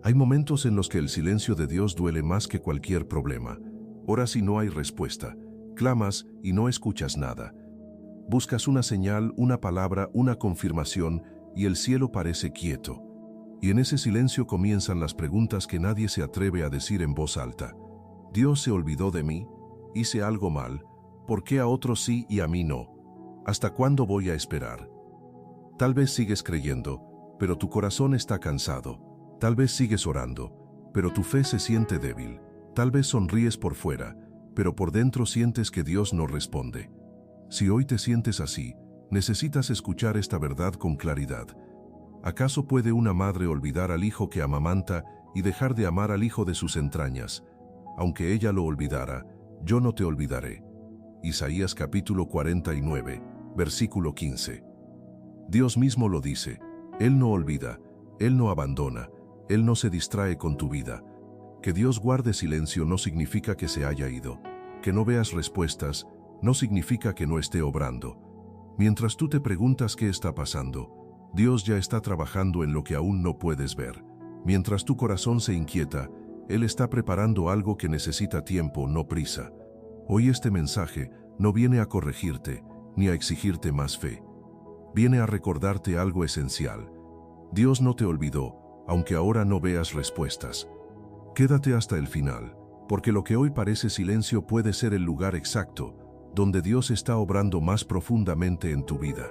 Hay momentos en los que el silencio de Dios duele más que cualquier problema. Oras y no hay respuesta. Clamas y no escuchas nada. Buscas una señal, una palabra, una confirmación, y el cielo parece quieto. Y en ese silencio comienzan las preguntas que nadie se atreve a decir en voz alta. ¿Dios se olvidó de mí? ¿Hice algo mal? ¿Por qué a otros sí y a mí no? ¿Hasta cuándo voy a esperar? Tal vez sigues creyendo, pero tu corazón está cansado. Tal vez sigues orando, pero tu fe se siente débil. Tal vez sonríes por fuera, pero por dentro sientes que Dios no responde. Si hoy te sientes así, necesitas escuchar esta verdad con claridad. ¿Acaso puede una madre olvidar al hijo que amamanta y dejar de amar al hijo de sus entrañas? Aunque ella lo olvidara, yo no te olvidaré. Isaías capítulo 49, versículo 15. Dios mismo lo dice. Él no olvida, Él no abandona, Él no se distrae con tu vida. Que Dios guarde silencio no significa que se haya ido. Que no veas respuestas no significa que no esté obrando. Mientras tú te preguntas qué está pasando, Dios ya está trabajando en lo que aún no puedes ver. Mientras tu corazón se inquieta, Él está preparando algo que necesita tiempo, no prisa. Hoy este mensaje no viene a corregirte, ni a exigirte más fe. Viene a recordarte algo esencial. Dios no te olvidó, aunque ahora no veas respuestas. Quédate hasta el final, porque lo que hoy parece silencio puede ser el lugar exacto, donde Dios está obrando más profundamente en tu vida.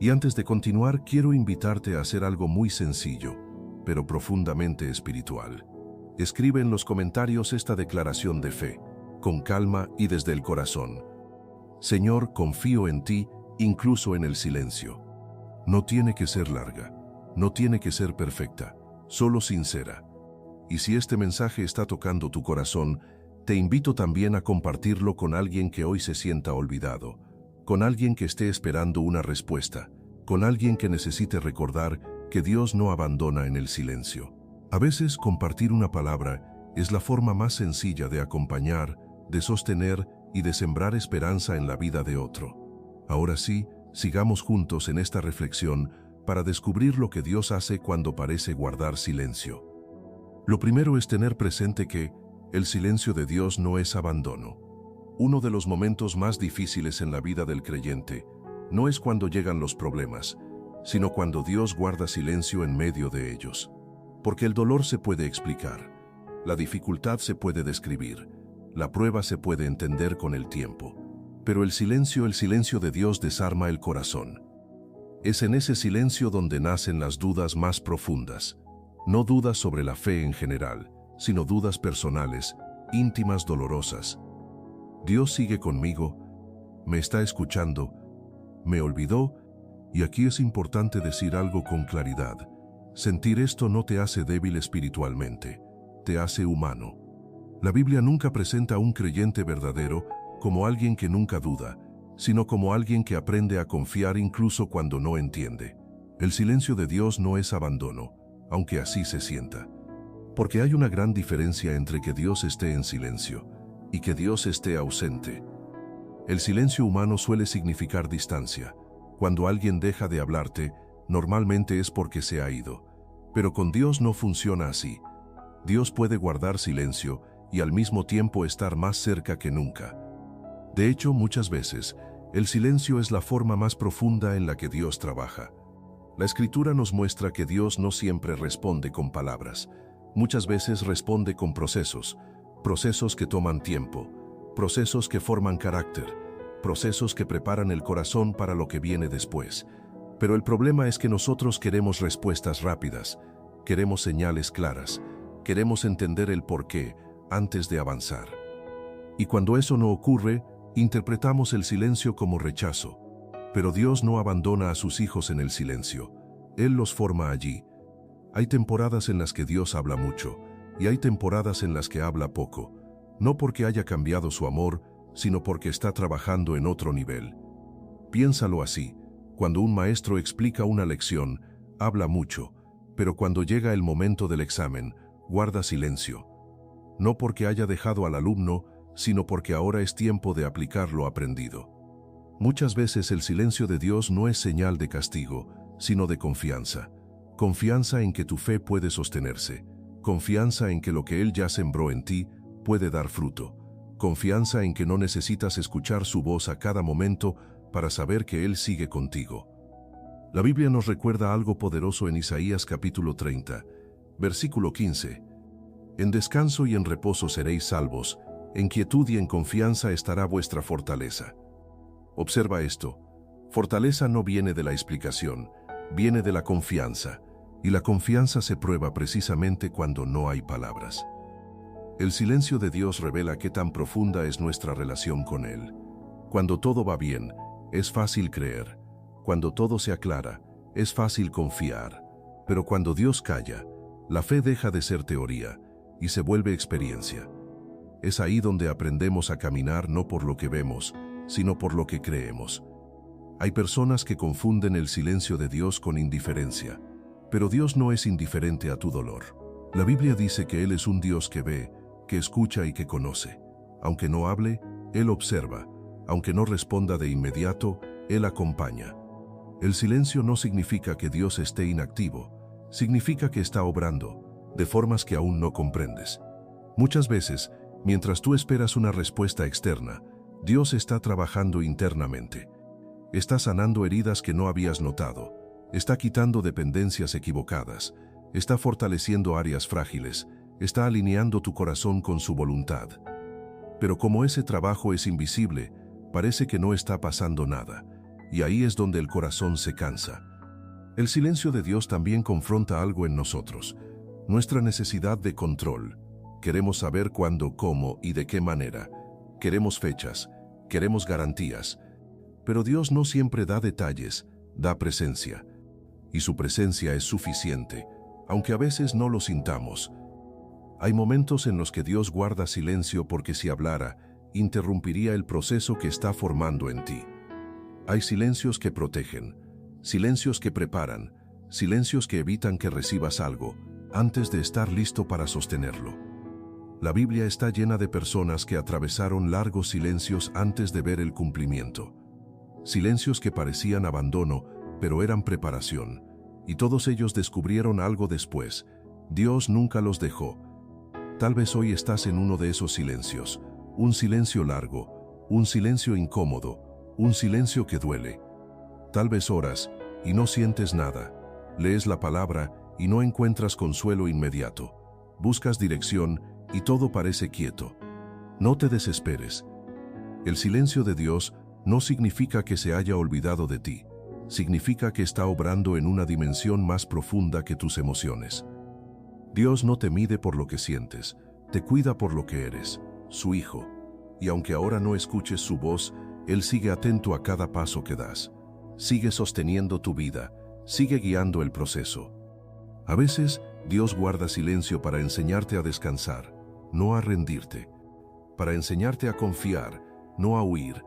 Y antes de continuar, quiero invitarte a hacer algo muy sencillo, pero profundamente espiritual. Escribe en los comentarios esta declaración de fe, con calma y desde el corazón. Señor, confío en ti, incluso en el silencio. No tiene que ser larga, no tiene que ser perfecta, solo sincera. Y si este mensaje está tocando tu corazón, te invito también a compartirlo con alguien que hoy se sienta olvidado, con alguien que esté esperando una respuesta, con alguien que necesite recordar que Dios no abandona en el silencio. A veces compartir una palabra es la forma más sencilla de acompañar, de sostener y de sembrar esperanza en la vida de otro. Ahora sí, sigamos juntos en esta reflexión para descubrir lo que Dios hace cuando parece guardar silencio. Lo primero es tener presente que el silencio de Dios no es abandono. Uno de los momentos más difíciles en la vida del creyente no es cuando llegan los problemas, sino cuando Dios guarda silencio en medio de ellos. Porque el dolor se puede explicar, la dificultad se puede describir, la prueba se puede entender con el tiempo. Pero el silencio de Dios desarma el corazón. Es en ese silencio donde nacen las dudas más profundas. No dudas sobre la fe en general, sino dudas personales, íntimas, dolorosas. Dios sigue conmigo, me está escuchando, me olvidó, y aquí es importante decir algo con claridad. Sentir esto no te hace débil espiritualmente, te hace humano. La Biblia nunca presenta a un creyente verdadero como alguien que nunca duda, sino como alguien que aprende a confiar incluso cuando no entiende. El silencio de Dios no es abandono, aunque así se sienta. Porque hay una gran diferencia entre que Dios esté en silencio y que Dios esté ausente. El silencio humano suele significar distancia. Cuando alguien deja de hablarte, normalmente es porque se ha ido. Pero con Dios no funciona así. Dios puede guardar silencio y al mismo tiempo estar más cerca que nunca. De hecho, muchas veces, el silencio es la forma más profunda en la que Dios trabaja. La Escritura nos muestra que Dios no siempre responde con palabras. Muchas veces responde con procesos que toman tiempo, procesos que forman carácter, procesos que preparan el corazón para lo que viene después. Pero el problema es que nosotros queremos respuestas rápidas, queremos señales claras, queremos entender el porqué antes de avanzar. Y cuando eso no ocurre, interpretamos el silencio como rechazo. Pero Dios no abandona a sus hijos en el silencio. Él los forma allí. Hay temporadas en las que Dios habla mucho, y hay temporadas en las que habla poco, no porque haya cambiado su amor, sino porque está trabajando en otro nivel. Piénsalo así: cuando un maestro explica una lección, habla mucho, pero cuando llega el momento del examen, guarda silencio. No porque haya dejado al alumno, sino porque ahora es tiempo de aplicar lo aprendido. Muchas veces el silencio de Dios no es señal de castigo, sino de confianza. Confianza en que tu fe puede sostenerse, Confianza en que lo que Él ya sembró en ti puede dar fruto. Confianza en que no necesitas escuchar su voz a cada momento para saber que Él sigue contigo. La Biblia nos recuerda algo poderoso en Isaías capítulo 30, versículo 15. En descanso y en reposo seréis salvos, en quietud y en confianza estará vuestra fortaleza. Observa esto. Fortaleza no viene de la explicación, viene de la confianza, y la confianza se prueba precisamente cuando no hay palabras. El silencio de Dios revela qué tan profunda es nuestra relación con Él. Cuando todo va bien, es fácil creer. Cuando todo se aclara, es fácil confiar. Pero cuando Dios calla, la fe deja de ser teoría y se vuelve experiencia. Es ahí donde aprendemos a caminar no por lo que vemos, sino por lo que creemos. Hay personas que confunden el silencio de Dios con indiferencia, pero Dios no es indiferente a tu dolor. La Biblia dice que Él es un Dios que ve, que escucha y que conoce. Aunque no hable, Él observa. Aunque no responda de inmediato, Él acompaña. El silencio no significa que Dios esté inactivo, significa que está obrando, de formas que aún no comprendes. Muchas veces, mientras tú esperas una respuesta externa, Dios está trabajando internamente. Está sanando heridas que no habías notado, está quitando dependencias equivocadas, está fortaleciendo áreas frágiles, está alineando tu corazón con su voluntad. Pero como ese trabajo es invisible, parece que no está pasando nada, y ahí es donde el corazón se cansa. El silencio de Dios también confronta algo en nosotros, nuestra necesidad de control. Queremos saber cuándo, cómo y de qué manera. Queremos fechas, queremos garantías. Pero Dios no siempre da detalles, da presencia. Y su presencia es suficiente, aunque a veces no lo sintamos. Hay momentos en los que Dios guarda silencio porque si hablara, interrumpiría el proceso que está formando en ti. Hay silencios que protegen, silencios que preparan, silencios que evitan que recibas algo antes de estar listo para sostenerlo. La Biblia está llena de personas que atravesaron largos silencios antes de ver el cumplimiento. Silencios que parecían abandono, pero eran preparación. Y todos ellos descubrieron algo después. Dios nunca los dejó. Tal vez hoy estás en uno de esos silencios. Un silencio largo, un silencio incómodo, un silencio que duele. Tal vez oras y no sientes nada. Lees la palabra y no encuentras consuelo inmediato. Buscas dirección y todo parece quieto. No te desesperes. El silencio de Dios no significa que se haya olvidado de ti. Significa que está obrando en una dimensión más profunda que tus emociones. Dios no te mide por lo que sientes, te cuida por lo que eres, su hijo. Y aunque ahora no escuches su voz, Él sigue atento a cada paso que das. Sigue sosteniendo tu vida, sigue guiando el proceso. A veces, Dios guarda silencio para enseñarte a descansar, no a rendirte. Para enseñarte a confiar, no a huir.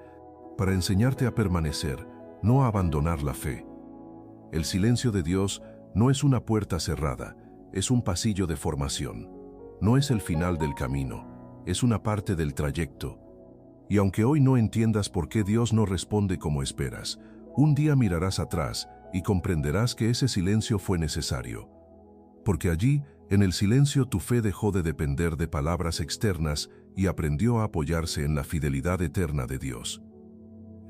Para enseñarte a permanecer, no a abandonar la fe. El silencio de Dios no es una puerta cerrada, es un pasillo de formación. No es el final del camino, es una parte del trayecto. Y aunque hoy no entiendas por qué Dios no responde como esperas, un día mirarás atrás y comprenderás que ese silencio fue necesario. Porque allí, en el silencio, tu fe dejó de depender de palabras externas y aprendió a apoyarse en la fidelidad eterna de Dios.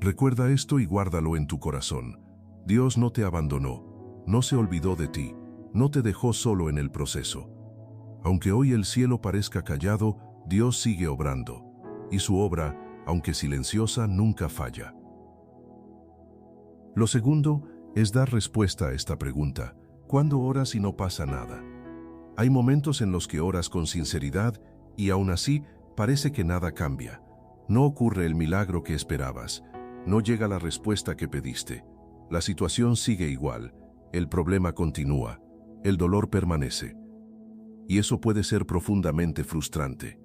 Recuerda esto y guárdalo en tu corazón. Dios no te abandonó, no se olvidó de ti, no te dejó solo en el proceso. Aunque hoy el cielo parezca callado, Dios sigue obrando, y su obra, aunque silenciosa, nunca falla. Lo segundo es dar respuesta a esta pregunta: ¿cuándo oras y no pasa nada? Hay momentos en los que oras con sinceridad y aún así parece que nada cambia. No ocurre el milagro que esperabas, no llega la respuesta que pediste. La situación sigue igual, el problema continúa, el dolor permanece. Y eso puede ser profundamente frustrante,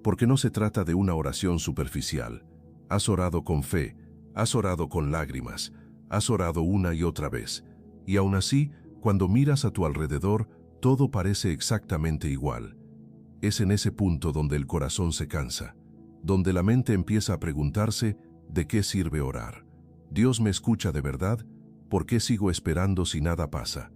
porque no se trata de una oración superficial. Has orado con fe, has orado con lágrimas, has orado una y otra vez, y aún así, cuando miras a tu alrededor, todo parece exactamente igual. Es en ese punto donde el corazón se cansa, donde la mente empieza a preguntarse: ¿de qué sirve orar? ¿Dios me escucha de verdad? ¿Por qué sigo esperando si nada pasa?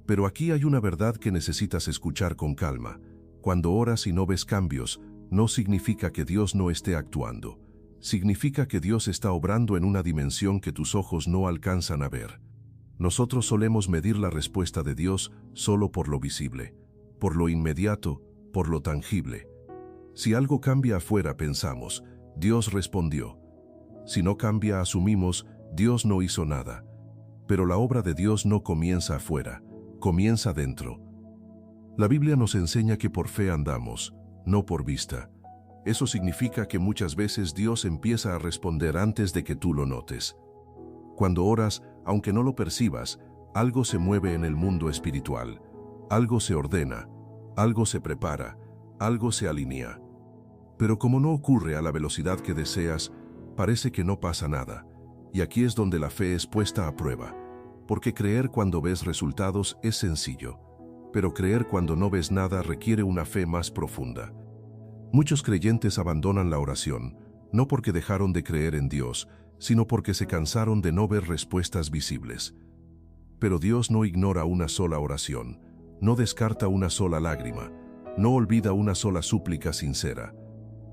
Pero aquí hay una verdad que necesitas escuchar con calma. Cuando oras y no ves cambios, no significa que Dios no esté actuando. Significa que Dios está obrando en una dimensión que tus ojos no alcanzan a ver. Nosotros solemos medir la respuesta de Dios solo por lo visible, por lo inmediato, por lo tangible. Si algo cambia afuera, pensamos, Dios respondió. Si no cambia, asumimos, Dios no hizo nada. Pero la obra de Dios no comienza afuera, comienza dentro. La Biblia nos enseña que por fe andamos, no por vista. Eso significa que muchas veces Dios empieza a responder antes de que tú lo notes. Cuando oras, aunque no lo percibas, algo se mueve en el mundo espiritual. Algo se ordena, algo se prepara, algo se alinea. Pero como no ocurre a la velocidad que deseas, parece que no pasa nada. Y aquí es donde la fe es puesta a prueba. Porque creer cuando ves resultados es sencillo. Pero creer cuando no ves nada requiere una fe más profunda. Muchos creyentes abandonan la oración, no porque dejaron de creer en Dios, sino porque se cansaron de no ver respuestas visibles. Pero Dios no ignora una sola oración, no descarta una sola lágrima, no olvida una sola súplica sincera.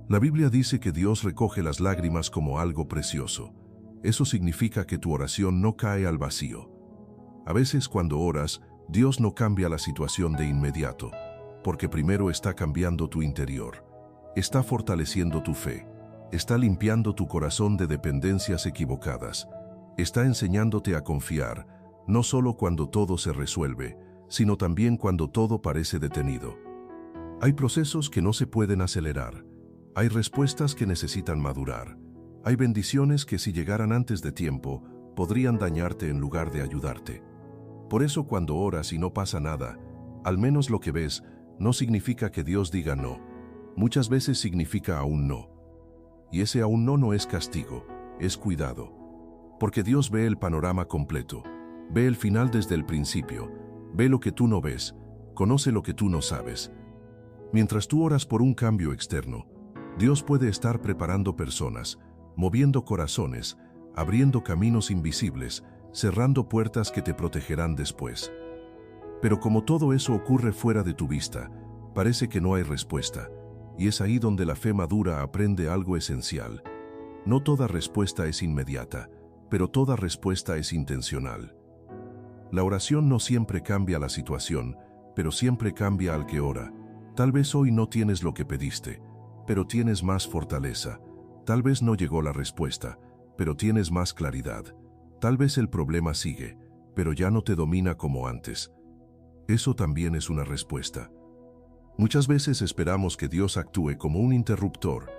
La Biblia dice que Dios recoge las lágrimas como algo precioso. Eso significa que tu oración no cae al vacío. A veces cuando oras, Dios no cambia la situación de inmediato, porque primero está cambiando tu interior. Está fortaleciendo tu fe. Está limpiando tu corazón de dependencias equivocadas. Está enseñándote a confiar, no solo cuando todo se resuelve, sino también cuando todo parece detenido. Hay procesos que no se pueden acelerar. Hay respuestas que necesitan madurar. Hay bendiciones que si llegaran antes de tiempo, podrían dañarte en lugar de ayudarte. Por eso cuando oras y no pasa nada, al menos lo que ves, no significa que Dios diga no. Muchas veces significa aún no. Y ese aún no es castigo, es cuidado. Porque Dios ve el panorama completo, ve el final desde el principio, ve lo que tú no ves, conoce lo que tú no sabes. Mientras tú oras por un cambio externo, Dios puede estar preparando personas, moviendo corazones, abriendo caminos invisibles, cerrando puertas que te protegerán después. Pero como todo eso ocurre fuera de tu vista, parece que no hay respuesta, y es ahí donde la fe madura aprende algo esencial. No toda respuesta es inmediata, pero toda respuesta es intencional. La oración no siempre cambia la situación, pero siempre cambia al que ora. Tal vez hoy no tienes lo que pediste, pero tienes más fortaleza. Tal vez no llegó la respuesta, pero tienes más claridad. Tal vez el problema sigue, pero ya no te domina como antes. Eso también es una respuesta. Muchas veces esperamos que Dios actúe como un interruptor,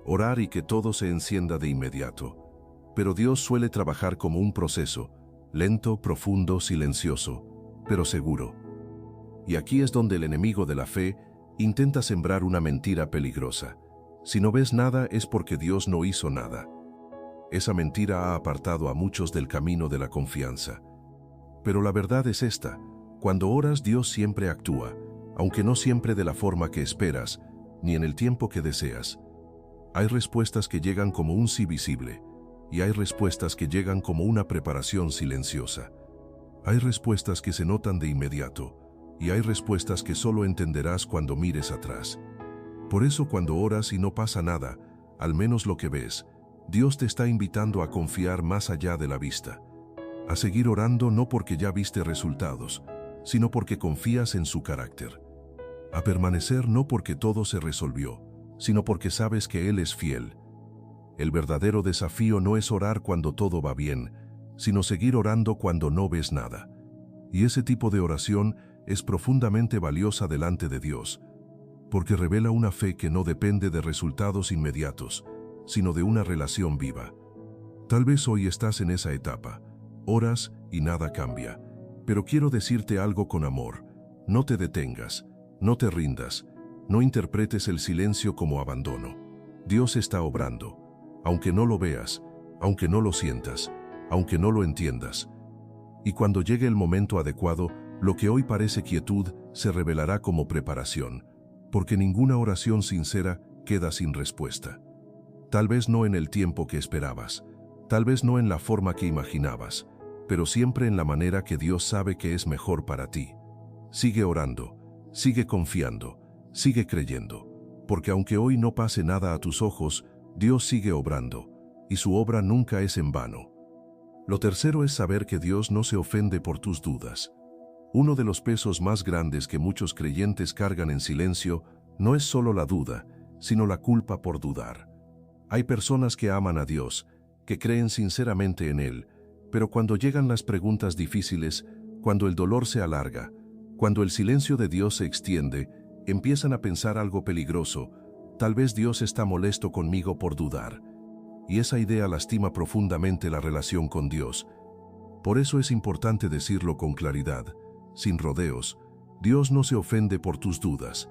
orar y que todo se encienda de inmediato. Pero Dios suele trabajar como un proceso, lento, profundo, silencioso, pero seguro. Y aquí es donde el enemigo de la fe intenta sembrar una mentira peligrosa. Si no ves nada es porque Dios no hizo nada. Esa mentira ha apartado a muchos del camino de la confianza. Pero la verdad es esta: cuando oras, Dios siempre actúa, aunque no siempre de la forma que esperas, ni en el tiempo que deseas. Hay respuestas que llegan como un sí visible, y hay respuestas que llegan como una preparación silenciosa. Hay respuestas que se notan de inmediato, y hay respuestas que solo entenderás cuando mires atrás. Por eso cuando oras y no pasa nada, al menos lo que ves, Dios te está invitando a confiar más allá de la vista. A seguir orando no porque ya viste resultados, sino porque confías en su carácter. A permanecer no porque todo se resolvió, sino porque sabes que Él es fiel. El verdadero desafío no es orar cuando todo va bien, sino seguir orando cuando no ves nada. Y ese tipo de oración es profundamente valiosa delante de Dios, porque revela una fe que no depende de resultados inmediatos, sino de una relación viva. Tal vez hoy estás en esa etapa, oras y nada cambia, pero quiero decirte algo con amor: no te detengas, no te rindas, no interpretes el silencio como abandono. Dios está obrando, aunque no lo veas, aunque no lo sientas, aunque no lo entiendas. Y cuando llegue el momento adecuado, lo que hoy parece quietud se revelará como preparación, porque ninguna oración sincera queda sin respuesta. Tal vez no en el tiempo que esperabas, tal vez no en la forma que imaginabas, pero siempre en la manera que Dios sabe que es mejor para ti. Sigue orando, sigue confiando, sigue creyendo, porque aunque hoy no pase nada a tus ojos, Dios sigue obrando, y su obra nunca es en vano. Lo tercero es saber que Dios no se ofende por tus dudas. Uno de los pesos más grandes que muchos creyentes cargan en silencio no es solo la duda, sino la culpa por dudar. Hay personas que aman a Dios, que creen sinceramente en Él, pero cuando llegan las preguntas difíciles, cuando el dolor se alarga, cuando el silencio de Dios se extiende, empiezan a pensar algo peligroso. Tal vez Dios está molesto conmigo por dudar. Y esa idea lastima profundamente la relación con Dios. Por eso es importante decirlo con claridad, sin rodeos. Dios no se ofende por tus dudas.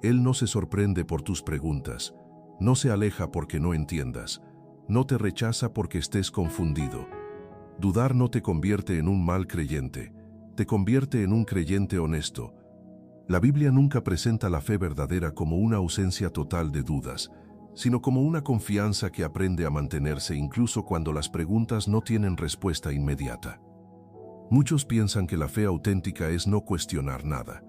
Él no se sorprende por tus preguntas. No se aleja porque no entiendas. No te rechaza porque estés confundido. Dudar no te convierte en un mal creyente. Te convierte en un creyente honesto. La Biblia nunca presenta la fe verdadera como una ausencia total de dudas, sino como una confianza que aprende a mantenerse incluso cuando las preguntas no tienen respuesta inmediata. Muchos piensan que la fe auténtica es no cuestionar nada,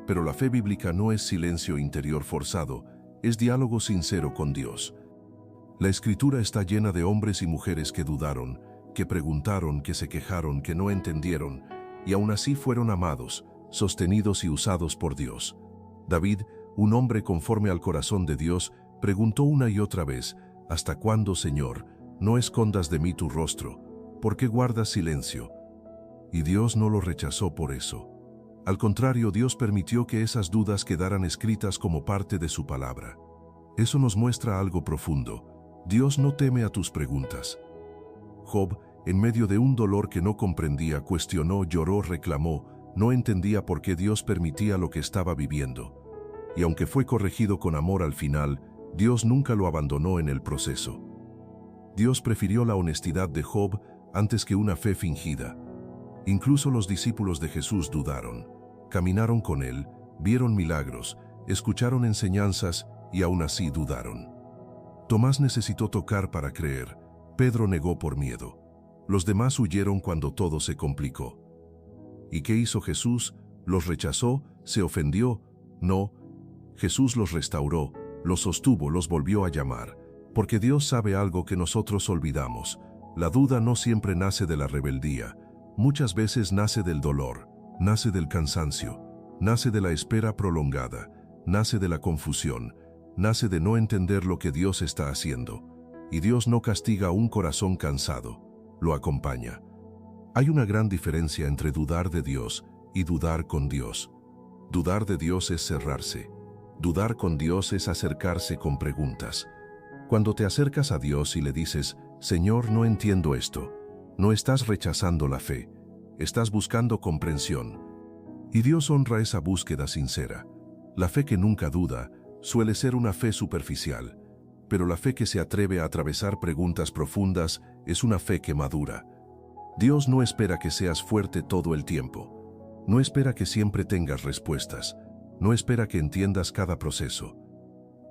pero la fe bíblica no es silencio interior forzado, es diálogo sincero con Dios. La Escritura está llena de hombres y mujeres que dudaron, que preguntaron, que se quejaron, que no entendieron, y aún así fueron amados, sostenidos y usados por Dios. David, un hombre conforme al corazón de Dios, preguntó una y otra vez, ¿hasta cuándo, Señor? No escondas de mí tu rostro. ¿Por qué guardas silencio? Y Dios no lo rechazó por eso. Al contrario, Dios permitió que esas dudas quedaran escritas como parte de su palabra. Eso nos muestra algo profundo. Dios no teme a tus preguntas. Job, en medio de un dolor que no comprendía, cuestionó, lloró, reclamó, no entendía por qué Dios permitía lo que estaba viviendo. Y aunque fue corregido con amor al final, Dios nunca lo abandonó en el proceso. Dios prefirió la honestidad de Job antes que una fe fingida. Incluso los discípulos de Jesús dudaron. Caminaron con Él, vieron milagros, escucharon enseñanzas y aún así dudaron. Tomás necesitó tocar para creer. Pedro negó por miedo. Los demás huyeron cuando todo se complicó. ¿Y qué hizo Jesús? ¿Los rechazó? ¿Se ofendió? No. Jesús los restauró, los sostuvo, los volvió a llamar. Porque Dios sabe algo que nosotros olvidamos. La duda no siempre nace de la rebeldía. Muchas veces nace del dolor, nace del cansancio, nace de la espera prolongada, nace de la confusión, nace de no entender lo que Dios está haciendo. Y Dios no castiga a un corazón cansado, lo acompaña. Hay una gran diferencia entre dudar de Dios y dudar con Dios. Dudar de Dios es cerrarse. Dudar con Dios es acercarse con preguntas. Cuando te acercas a Dios y le dices, Señor, no entiendo esto, no estás rechazando la fe, estás buscando comprensión. Y Dios honra esa búsqueda sincera. La fe que nunca duda suele ser una fe superficial, pero la fe que se atreve a atravesar preguntas profundas es una fe que madura. Dios no espera que seas fuerte todo el tiempo. No espera que siempre tengas respuestas. No espera que entiendas cada proceso.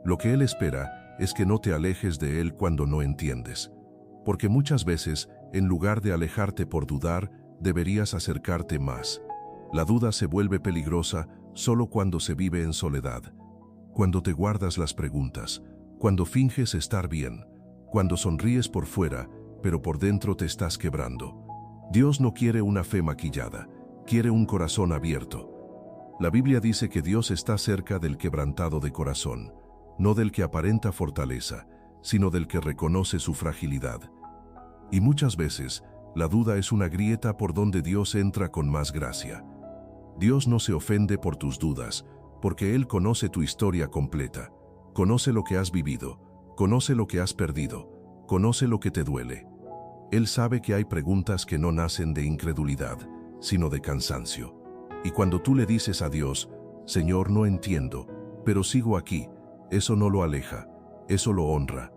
Lo que Él espera es que no te alejes de Él cuando no entiendes. Porque muchas veces, en lugar de alejarte por dudar, deberías acercarte más. La duda se vuelve peligrosa solo cuando se vive en soledad. Cuando te guardas las preguntas, cuando finges estar bien, cuando sonríes por fuera, pero por dentro te estás quebrando. Dios no quiere una fe maquillada, quiere un corazón abierto. La Biblia dice que Dios está cerca del quebrantado de corazón, no del que aparenta fortaleza, sino del que reconoce su fragilidad. Y muchas veces, la duda es una grieta por donde Dios entra con más gracia. Dios no se ofende por tus dudas, porque Él conoce tu historia completa, conoce lo que has vivido, conoce lo que has perdido, conoce lo que te duele. Él sabe que hay preguntas que no nacen de incredulidad, sino de cansancio. Y cuando tú le dices a Dios, Señor, no entiendo, pero sigo aquí, eso no lo aleja, eso lo honra.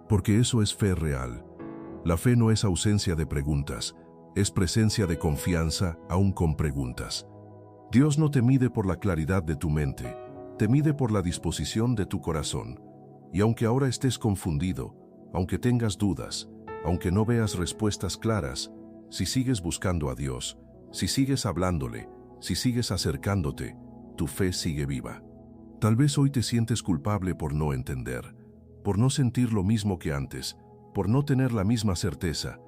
Porque eso es fe real. La fe no es ausencia de preguntas, es presencia de confianza aún con preguntas. Dios no te mide por la claridad de tu mente, te mide por la disposición de tu corazón. Y aunque ahora estés confundido, aunque tengas dudas, aunque no veas respuestas claras, si sigues buscando a Dios, si sigues hablándole, Si sigues acercándote, tu fe sigue viva. Tal vez hoy te sientes culpable por no entender, por no sentir lo mismo que antes, por no tener la misma certeza.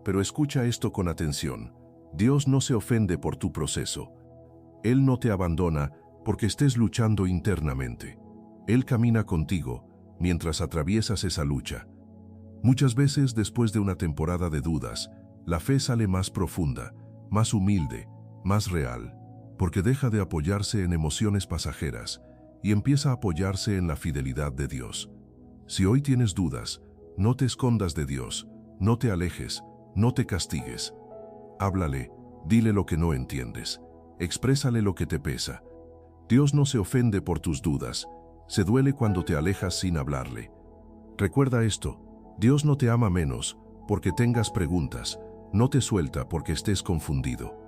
Pero escucha esto con atención. Dios no se ofende por tu proceso. Él no te abandona porque estés luchando internamente. Él camina contigo mientras atraviesas esa lucha. Muchas veces, después de una temporada de dudas, la fe sale más profunda, más humilde, más real, porque deja de apoyarse en emociones pasajeras y empieza a apoyarse en la fidelidad de Dios. Si hoy tienes dudas, no te escondas de Dios, no te alejes, no te castigues. Háblale, dile lo que no entiendes, exprésale lo que te pesa. Dios no se ofende por tus dudas, se duele cuando te alejas sin hablarle. Recuerda esto, Dios no te ama menos porque tengas preguntas, no te suelta porque estés confundido.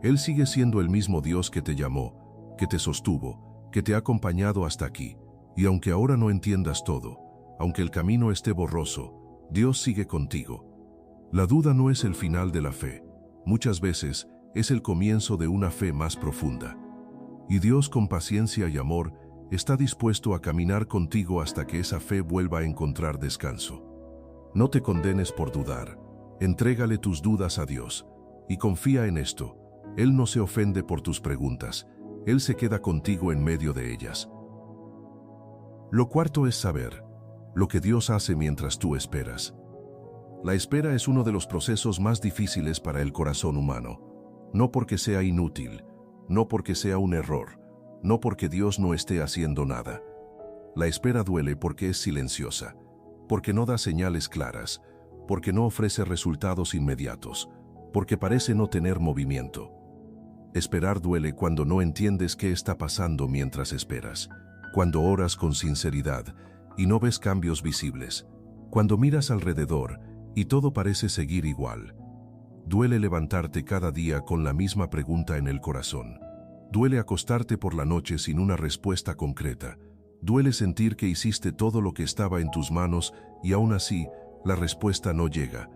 Él sigue siendo el mismo Dios que te llamó, que te sostuvo, que te ha acompañado hasta aquí, y aunque ahora no entiendas todo, aunque el camino esté borroso, Dios sigue contigo. La duda no es el final de la fe, muchas veces es el comienzo de una fe más profunda. Y Dios, con paciencia y amor, está dispuesto a caminar contigo hasta que esa fe vuelva a encontrar descanso. No te condenes por dudar, entrégale tus dudas a Dios, y confía en esto, Él no se ofende por tus preguntas, Él se queda contigo en medio de ellas. Lo cuarto es saber lo que Dios hace mientras tú esperas. La espera es uno de los procesos más difíciles para el corazón humano, no porque sea inútil, no porque sea un error, no porque Dios no esté haciendo nada. La espera duele porque es silenciosa, porque no da señales claras, porque no ofrece resultados inmediatos, porque parece no tener movimiento. Esperar duele cuando no entiendes qué está pasando mientras esperas, cuando oras con sinceridad y no ves cambios visibles, cuando miras alrededor y todo parece seguir igual. Duele levantarte cada día con la misma pregunta en el corazón. Duele acostarte por la noche sin una respuesta concreta. Duele sentir que hiciste todo lo que estaba en tus manos y aún así la respuesta no llega.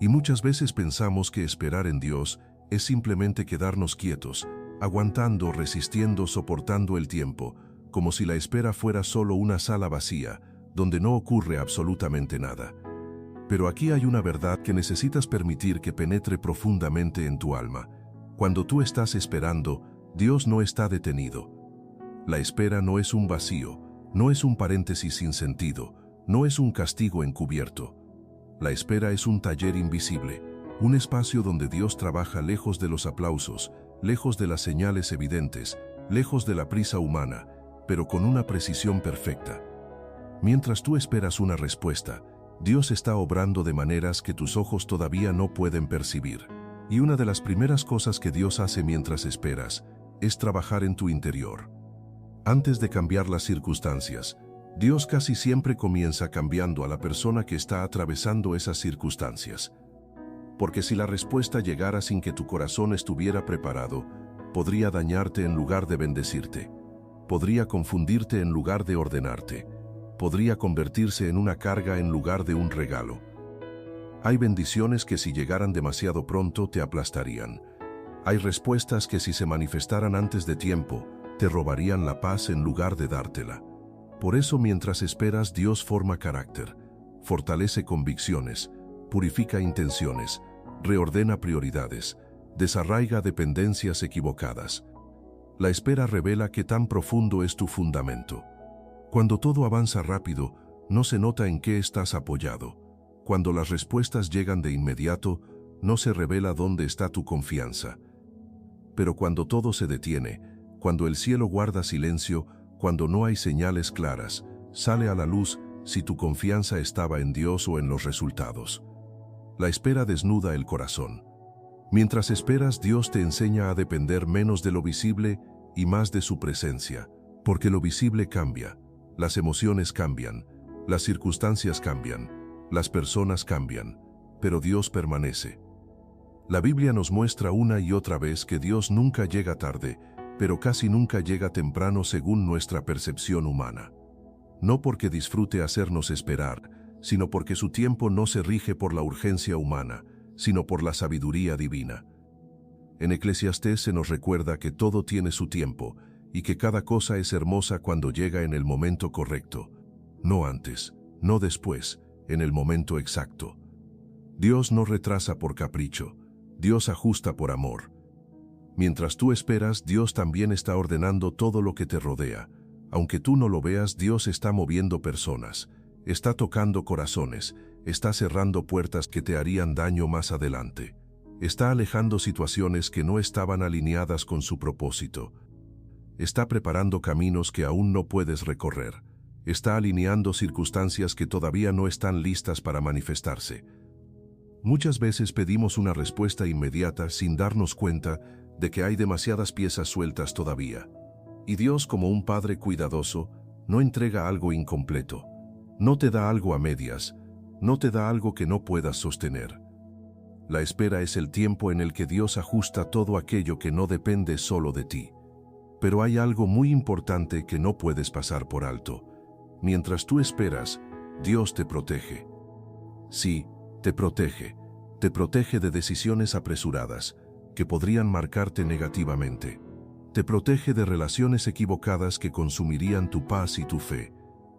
Y muchas veces pensamos que esperar en Dios es simplemente quedarnos quietos, aguantando, resistiendo, soportando el tiempo, como si la espera fuera solo una sala vacía, donde no ocurre absolutamente nada. Pero aquí hay una verdad que necesitas permitir que penetre profundamente en tu alma. Cuando tú estás esperando, Dios no está detenido. La espera no es un vacío, no es un paréntesis sin sentido, no es un castigo encubierto. La espera es un taller invisible, un espacio donde Dios trabaja lejos de los aplausos, lejos de las señales evidentes, lejos de la prisa humana, pero con una precisión perfecta. Mientras tú esperas una respuesta, Dios está obrando de maneras que tus ojos todavía no pueden percibir. Y una de las primeras cosas que Dios hace mientras esperas es trabajar en tu interior. Antes de cambiar las circunstancias, Dios casi siempre comienza cambiando a la persona que está atravesando esas circunstancias. Porque si la respuesta llegara sin que tu corazón estuviera preparado, podría dañarte en lugar de bendecirte. Podría confundirte en lugar de ordenarte. Podría convertirse en una carga en lugar de un regalo. Hay bendiciones que si llegaran demasiado pronto te aplastarían. Hay respuestas que si se manifestaran antes de tiempo, te robarían la paz en lugar de dártela. Por eso mientras esperas, Dios forma carácter, fortalece convicciones, purifica intenciones, reordena prioridades, desarraiga dependencias equivocadas. La espera revela qué tan profundo es tu fundamento. Cuando todo avanza rápido, no se nota en qué estás apoyado. Cuando las respuestas llegan de inmediato, no se revela dónde está tu confianza. Pero cuando todo se detiene, cuando el cielo guarda silencio, cuando no hay señales claras, sale a la luz si tu confianza estaba en Dios o en los resultados. La espera desnuda el corazón. Mientras esperas, Dios te enseña a depender menos de lo visible y más de su presencia, porque lo visible cambia, las emociones cambian, las circunstancias cambian, las personas cambian, pero Dios permanece. La Biblia nos muestra una y otra vez que Dios nunca llega tarde, pero casi nunca llega temprano según nuestra percepción humana. No porque disfrute hacernos esperar, sino porque su tiempo no se rige por la urgencia humana, sino por la sabiduría divina. En Eclesiastés se nos recuerda que todo tiene su tiempo y que cada cosa es hermosa cuando llega en el momento correcto, no antes, no después, en el momento exacto. Dios no retrasa por capricho, Dios ajusta por amor. Mientras tú esperas, Dios también está ordenando todo lo que te rodea. Aunque tú no lo veas, Dios está moviendo personas, está tocando corazones, está cerrando puertas que te harían daño más adelante. Está alejando situaciones que no estaban alineadas con su propósito. Está preparando caminos que aún no puedes recorrer. Está alineando circunstancias que todavía no están listas para manifestarse. Muchas veces pedimos una respuesta inmediata sin darnos cuenta de que hay demasiadas piezas sueltas todavía. Y Dios, como un Padre cuidadoso, no entrega algo incompleto. No te da algo a medias, no te da algo que no puedas sostener. La espera es el tiempo en el que Dios ajusta todo aquello que no depende solo de ti. Pero hay algo muy importante que no puedes pasar por alto. Mientras tú esperas, Dios te protege. Sí, te protege de decisiones apresuradas que podrían marcarte negativamente. Te protege de relaciones equivocadas que consumirían tu paz y tu fe.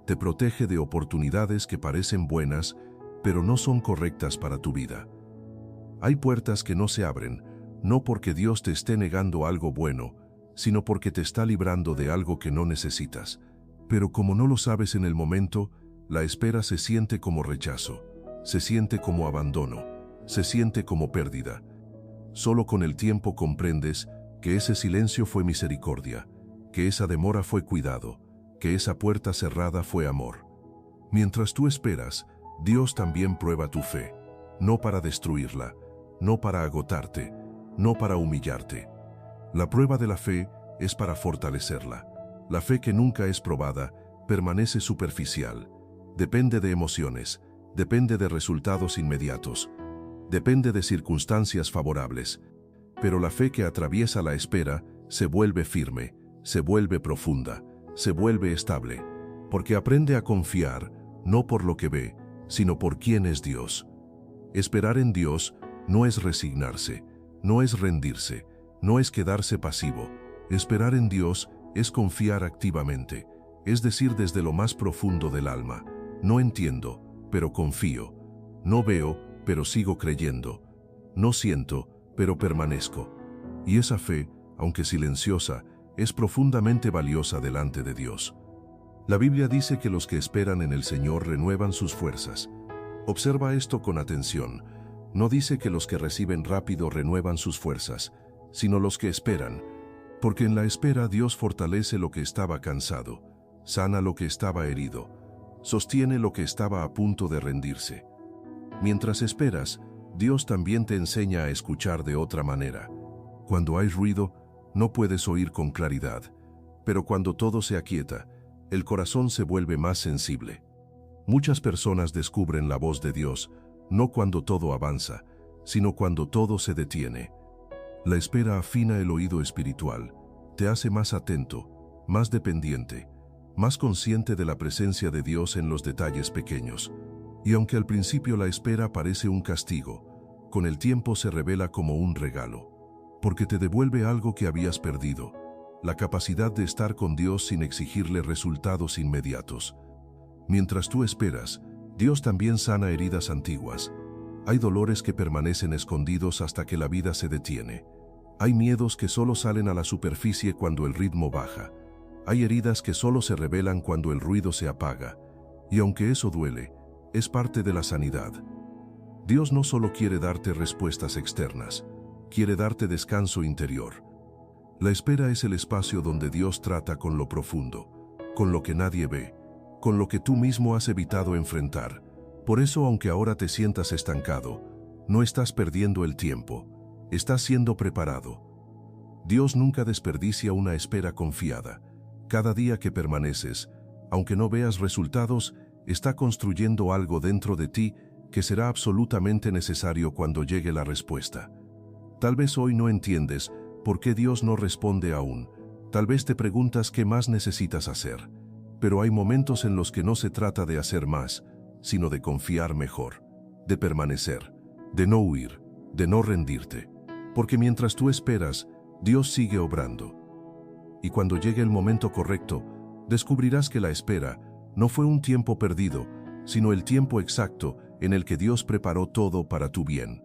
Te protege de oportunidades que parecen buenas, pero no son correctas para tu vida. Hay puertas que no se abren, no porque Dios te esté negando algo bueno, sino porque te está librando de algo que no necesitas. Pero como no lo sabes en el momento, la espera se siente como rechazo, se siente como abandono, se siente como pérdida. Solo con el tiempo comprendes que ese silencio fue misericordia, que esa demora fue cuidado, que esa puerta cerrada fue amor. Mientras tú esperas, Dios también prueba tu fe, no para destruirla, no para agotarte, no para humillarte. La prueba de la fe es para fortalecerla. La fe que nunca es probada permanece superficial, depende de emociones, depende de resultados inmediatos, depende de circunstancias favorables. Pero la fe que atraviesa la espera se vuelve firme, se vuelve profunda, se vuelve estable, porque aprende a confiar, no por lo que ve, sino por quién es Dios. Esperar en Dios no es resignarse, no es rendirse, no es quedarse pasivo. Esperar en Dios es confiar activamente, es decir, desde lo más profundo del alma. No entiendo, pero confío. No veo, pero sigo creyendo. No siento, pero permanezco. Y esa fe, aunque silenciosa, es profundamente valiosa delante de Dios. La Biblia dice que los que esperan en el Señor renuevan sus fuerzas. Observa esto con atención. No dice que los que reciben rápido renuevan sus fuerzas, sino los que esperan, porque en la espera Dios fortalece lo que estaba cansado, sana lo que estaba herido, sostiene lo que estaba a punto de rendirse. Mientras esperas, Dios también te enseña a escuchar de otra manera. Cuando hay ruido, no puedes oír con claridad, pero cuando todo se aquieta, el corazón se vuelve más sensible. Muchas personas descubren la voz de Dios, no cuando todo avanza, sino cuando todo se detiene. La espera afina el oído espiritual, te hace más atento, más dependiente, más consciente de la presencia de Dios en los detalles pequeños. Y aunque al principio la espera parece un castigo, con el tiempo se revela como un regalo, porque te devuelve algo que habías perdido, la capacidad de estar con Dios sin exigirle resultados inmediatos. Mientras tú esperas, Dios también sana heridas antiguas. Hay dolores que permanecen escondidos hasta que la vida se detiene. Hay miedos que solo salen a la superficie cuando el ritmo baja. Hay heridas que solo se revelan cuando el ruido se apaga. Y aunque eso duele, es parte de la sanidad. Dios no solo quiere darte respuestas externas, quiere darte descanso interior. La espera es el espacio donde Dios trata con lo profundo, con lo que nadie ve, con lo que tú mismo has evitado enfrentar. Por eso, aunque ahora te sientas estancado, no estás perdiendo el tiempo, estás siendo preparado. Dios nunca desperdicia una espera confiada. Cada día que permaneces, aunque no veas resultados, está construyendo algo dentro de ti que será absolutamente necesario cuando llegue la respuesta. Tal vez hoy no entiendes por qué Dios no responde aún. Tal vez te preguntas qué más necesitas hacer. Pero hay momentos en los que no se trata de hacer más, sino de confiar mejor, de permanecer, de no huir, de no rendirte. Porque mientras tú esperas, Dios sigue obrando. Y cuando llegue el momento correcto, descubrirás que la espera no fue un tiempo perdido, sino el tiempo exacto en el que Dios preparó todo para tu bien.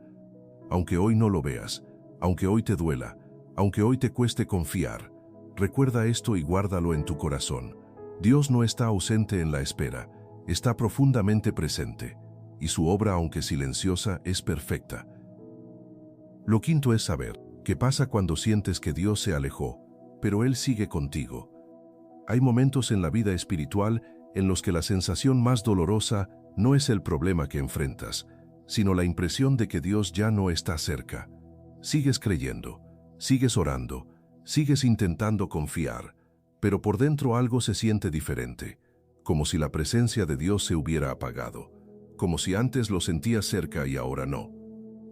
Aunque hoy no lo veas, aunque hoy te duela, aunque hoy te cueste confiar, recuerda esto y guárdalo en tu corazón. Dios no está ausente en la espera, está profundamente presente, y su obra, aunque silenciosa, es perfecta. Lo quinto es saber qué pasa cuando sientes que Dios se alejó, pero Él sigue contigo. Hay momentos en la vida espiritual en los que la sensación más dolorosa no es el problema que enfrentas, sino la impresión de que Dios ya no está cerca. Sigues creyendo, sigues orando, sigues intentando confiar, pero por dentro algo se siente diferente, como si la presencia de Dios se hubiera apagado, como si antes lo sentías cerca y ahora no.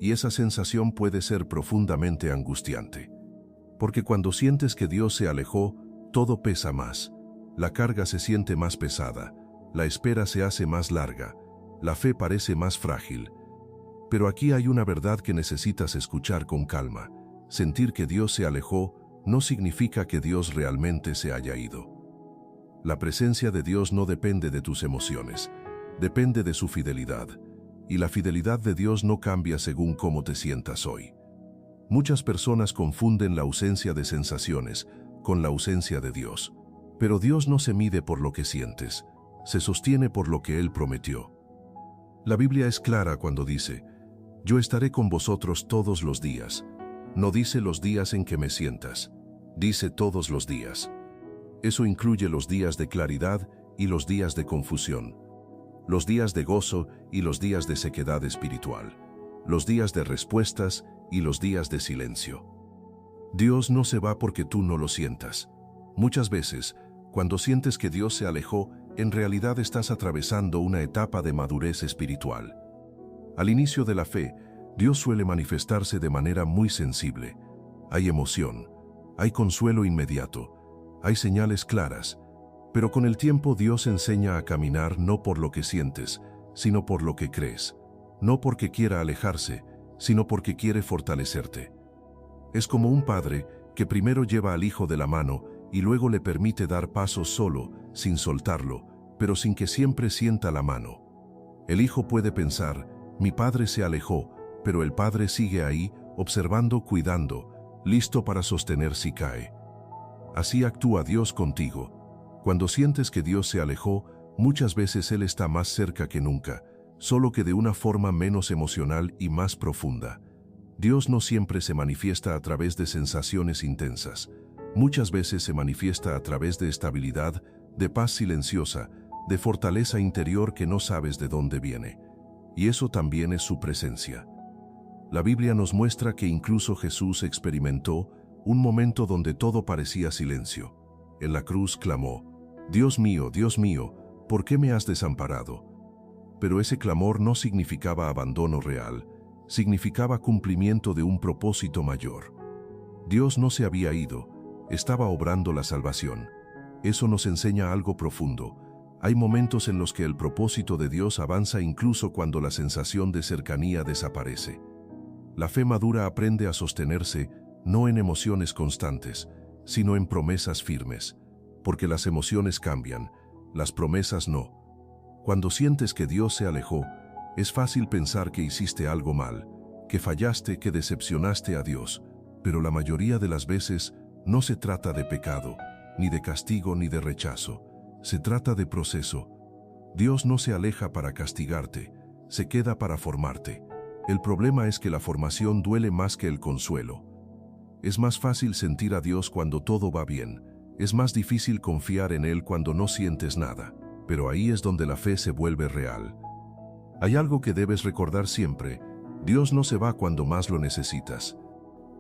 Y esa sensación puede ser profundamente angustiante. Porque cuando sientes que Dios se alejó, todo pesa más. La carga se siente más pesada, la espera se hace más larga, la fe parece más frágil. Pero aquí hay una verdad que necesitas escuchar con calma. Sentir que Dios se alejó no significa que Dios realmente se haya ido. La presencia de Dios no depende de tus emociones, depende de su fidelidad. Y la fidelidad de Dios no cambia según cómo te sientas hoy. Muchas personas confunden la ausencia de sensaciones con la ausencia de Dios. Pero Dios no se mide por lo que sientes, se sostiene por lo que Él prometió. La Biblia es clara cuando dice, yo estaré con vosotros todos los días. No dice los días en que me sientas, dice todos los días. Eso incluye los días de claridad y los días de confusión, los días de gozo y los días de sequedad espiritual, los días de respuestas y los días de silencio. Dios no se va porque tú no lo sientas. Muchas veces, cuando sientes que Dios se alejó, en realidad estás atravesando una etapa de madurez espiritual. Al inicio de la fe, Dios suele manifestarse de manera muy sensible. Hay emoción, hay consuelo inmediato, hay señales claras, pero con el tiempo Dios enseña a caminar no por lo que sientes, sino por lo que crees. No porque quiera alejarse, sino porque quiere fortalecerte. Es como un padre que primero lleva al hijo de la mano y luego le permite dar pasos solo, sin soltarlo, pero sin que siempre sienta la mano. El hijo puede pensar, mi padre se alejó, pero el padre sigue ahí, observando, cuidando, listo para sostener si cae. Así actúa Dios contigo. Cuando sientes que Dios se alejó, muchas veces Él está más cerca que nunca, solo que de una forma menos emocional y más profunda. Dios no siempre se manifiesta a través de sensaciones intensas. Muchas veces se manifiesta a través de estabilidad, de paz silenciosa, de fortaleza interior que no sabes de dónde viene. Y eso también es su presencia. La Biblia nos muestra que incluso Jesús experimentó un momento donde todo parecía silencio. En la cruz clamó, Dios mío, ¿por qué me has desamparado? Pero ese clamor no significaba abandono real, significaba cumplimiento de un propósito mayor. Dios no se había ido, estaba obrando la salvación. Eso nos enseña algo profundo. Hay momentos en los que el propósito de Dios avanza incluso cuando la sensación de cercanía desaparece. La fe madura aprende a sostenerse no en emociones constantes, sino en promesas firmes, porque las emociones cambian, las promesas no. Cuando sientes que Dios se alejó, es fácil pensar que hiciste algo mal, que fallaste, que decepcionaste a Dios, pero la mayoría de las veces no se trata de pecado, ni de castigo, ni de rechazo. Se trata de proceso. Dios no se aleja para castigarte, se queda para formarte. El problema es que la formación duele más que el consuelo. Es más fácil sentir a Dios cuando todo va bien. Es más difícil confiar en Él cuando no sientes nada. Pero ahí es donde la fe se vuelve real. Hay algo que debes recordar siempre. Dios no se va cuando más lo necesitas.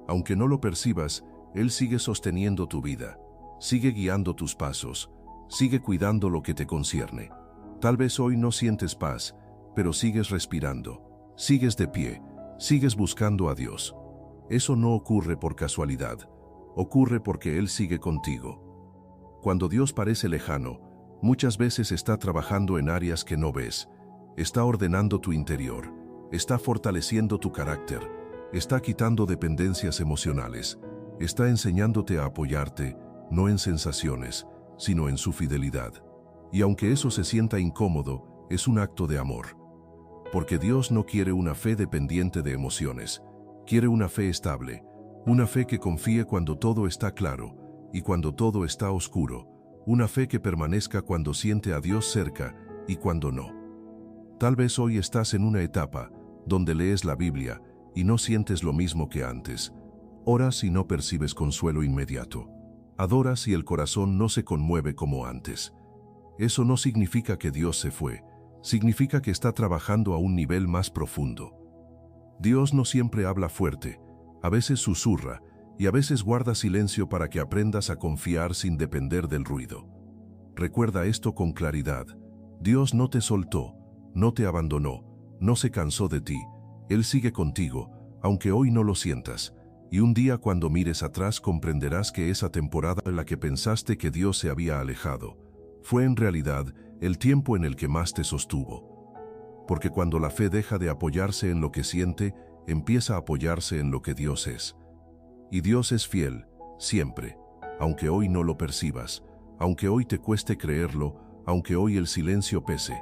Aunque no lo percibas, Él sigue sosteniendo tu vida. Sigue guiando tus pasos. Sigue cuidando lo que te concierne. Tal vez hoy no sientes paz, pero sigues respirando. Sigues de pie. Sigues buscando a Dios. Eso no ocurre por casualidad. Ocurre porque Él sigue contigo. Cuando Dios parece lejano, muchas veces está trabajando en áreas que no ves. Está ordenando tu interior. Está fortaleciendo tu carácter. Está quitando dependencias emocionales. Está enseñándote a apoyarte, no en sensaciones, sino en su fidelidad. Y aunque eso se sienta incómodo, es un acto de amor. Porque Dios no quiere una fe dependiente de emociones. Quiere una fe estable, una fe que confíe cuando todo está claro y cuando todo está oscuro, una fe que permanezca cuando siente a Dios cerca y cuando no. Tal vez hoy estás en una etapa donde lees la Biblia y no sientes lo mismo que antes. Oras y no percibes consuelo inmediato. Adoras y el corazón no se conmueve como antes. Eso no significa que Dios se fue, significa que está trabajando a un nivel más profundo. Dios no siempre habla fuerte, a veces susurra y a veces guarda silencio para que aprendas a confiar sin depender del ruido. Recuerda esto con claridad. Dios no te soltó, no te abandonó, no se cansó de ti. Él sigue contigo, aunque hoy no lo sientas. Y un día cuando mires atrás comprenderás que esa temporada en la que pensaste que Dios se había alejado, fue en realidad el tiempo en el que más te sostuvo. Porque cuando la fe deja de apoyarse en lo que siente, empieza a apoyarse en lo que Dios es. Y Dios es fiel, siempre, aunque hoy no lo percibas, aunque hoy te cueste creerlo, aunque hoy el silencio pese.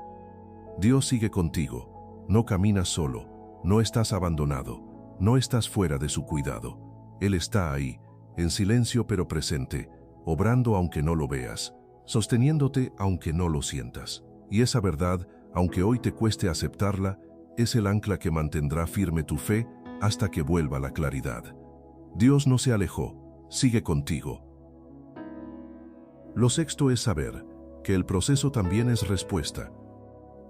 Dios sigue contigo, no caminas solo, no estás abandonado, no estás fuera de su cuidado. Él está ahí, en silencio pero presente, obrando aunque no lo veas, sosteniéndote aunque no lo sientas. Y esa verdad, aunque hoy te cueste aceptarla, es el ancla que mantendrá firme tu fe hasta que vuelva la claridad. Dios no se alejó, sigue contigo. Lo sexto es saber que el proceso también es respuesta.